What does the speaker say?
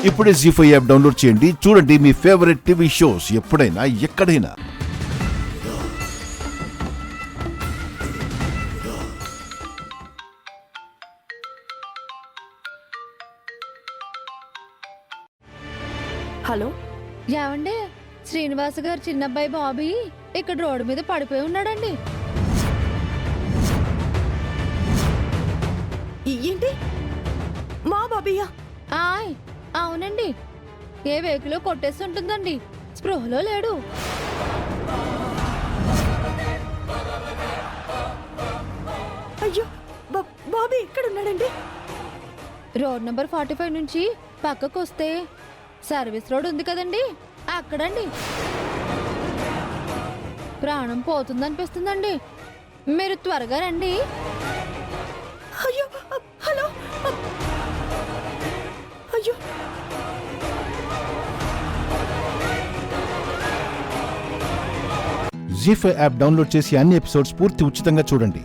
ఇప్పుడే జీ5 app download చేయండి. చూడండి మీ ఫేవరెట్ టీవీ షోస్ ఎప్పుడైనా ఎక్కడైనా. హలో, ఏమండి? శ్రీనివాస్ గారు చిన్నబ్బాయి బాబీ ఇక్కడ రోడ్డు మీద పడిపోయి ఉన్నాడండి. ఏంటి? మా బాబయ్యా? ఆయ్, అవునండి. ఏ వెహికల్ కొట్టేసి ఉంటుందండి. స్పృహలో లేడు. అయ్యో, బాబీ ఎక్కడ ఉన్నాడండి? రోడ్ నంబర్ 45 నుంచి పక్కకు వస్తే సర్వీస్ రోడ్ ఉంది కదండి, అక్కడండి. ప్రాణం పోతుందనిపిస్తుందండి. మీరు త్వరగా రండి. అయ్యో, హలో, అయ్యో. జీ5 యాప్ డౌన్లోడ్ చేసి అన్ని ఎపిసోడ్స్ పూర్తి ఉచితంగా చూడండి.